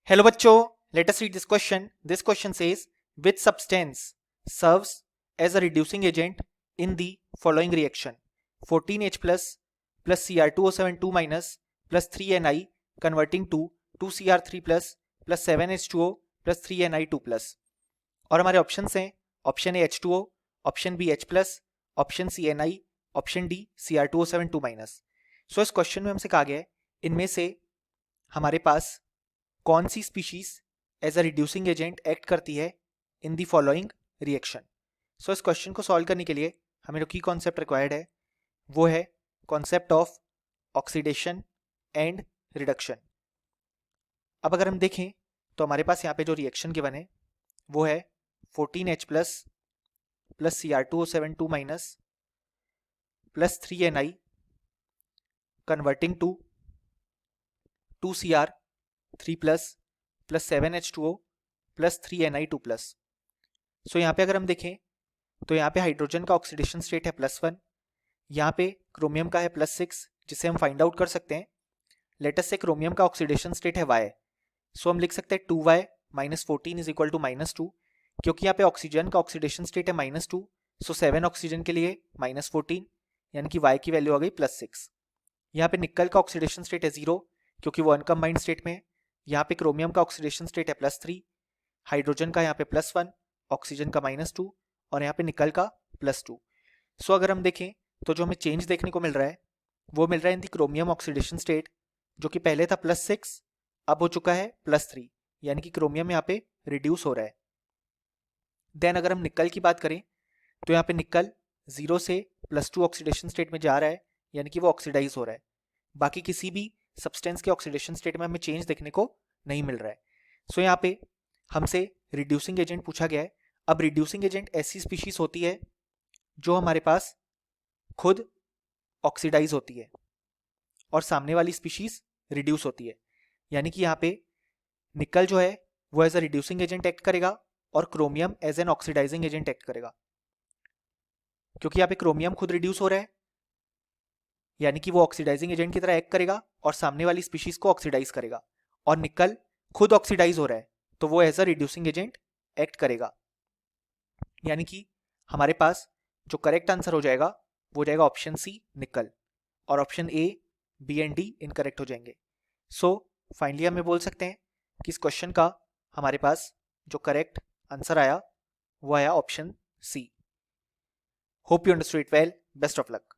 Hello बच्चों, let us read this question. This question says, which substance serves as a reducing agent in the following reaction? 14H plus Cr2O7 minus plus 3Ni converting to 2Cr3 plus 7H2O plus 3Ni2 plus. और हमारे options हैं option A H2O, option B H plus, option C Ni, option D Cr2O7 minus. So इस question में हमसे कहा गया है इनमें से हमारे पास कौन सी species as a reducing agent act करती है इन दी फॉलोइंग रिएक्शन. सो इस क्वेश्चन को सॉल्व करने के लिए हमें जो की कॉन्सेप्ट रिक्वायर्ड है वो है concept of oxidation and reduction. अब अगर हम देखें तो हमारे पास यहाँ पे जो रिएक्शन गिवन है वो है 14H plus Cr2O7 minus plus 3Ni converting to 2Cr3 plus 7H2O plus 3Ni2 plus. So यहाँ पे अगर हम देखें तो यहाँ पे हाइड्रोजन का ऑक्सीडेशन स्टेट है +1, यहाँ पे क्रोमियम का है +6 जिसे हम फाइंड आउट कर सकते हैं. लेट अस से क्रोमियम का ऑक्सीडेशन स्टेट है Y. सो हम लिख सकते हैं 2Y minus 14 is equal to -2. क्योंकि यहाँ पे ऑक्सीजन का ऑक्सीडेशन स्टेट है -2, सो 7 ऑक्सीजन के लिए -14 यानी कि Y की वैल्यू आ गई +6. यहाँ पे निकल का ऑक्सीडेशन स्टेट है 0 क्योंकि वो अनकम्बाइंड स्टेट में है. यहाँ पे क्रोमियम का ऑक्सीडेशन स्टेट है +3, हाइड्रोजन का यहाँ पे +1, ऑक्सीजन का -2 और यहाँ पे निकल का +2. सो अगर हम देखें तो जो हमें चेंज देखने को मिल रहा है वो मिल रहा है इन दी क्रोमियम ऑक्सीडेशन स्टेट, जो कि पहले था +6 अब हो चुका है +3, यानी कि क्रोमियम यहाँ पे रिड्यूस हो रहा है. देन अगर हम निकल की बात करें तो यहाँ पे निकल 0 से +2 ऑक्सीडेशन स्टेट में जा रहा है, यानी कि वो ऑक्सीडाइज हो रहा है. बाकी किसी भी सब्सटेंस के ऑक्सीडेशन स्टेट में हमें चेंज देखने को नहीं मिल रहा है. सो यहाँ पे हमसे रिड्यूसिंग एजेंट पूछा गया है. अब रिड्यूसिंग एजेंट ऐसी स्पीशीज होती है जो हमारे पास खुद ऑक्सीडाइज होती है और सामने वाली स्पीशीज रिड्यूस होती है. यानी कि यहाँ पे निकल जो है वो as a reducing agent act करेगा और chromium as an oxidising agent act करेगा. क्योंकि यहाँ पे क्रोमियम खुद रिड्यूस हो रहा है यानी कि वो ऑक्सीडाइजिंग एजेंट की तरह एक्ट करेगा और सामने वाली स्पीशीज को ऑक्सीडाइज करेगा. और निकल खुद ऑक्सीडाइज हो रहा है तो वो as a reducing agent act करेगा. यानी कि हमारे पास जो करेक्ट आंसर हो जाएगा वो जाएगा ऑप्शन सी निकल, और option A, B and D incorrect हो जाएंगे. सो फाइनली हमें बोल सकते हैं कि इस क्वेश्चन का हमारे पास जो करेक्ट आंसर आया वो आया option C. Hope you understood it well. Best of luck.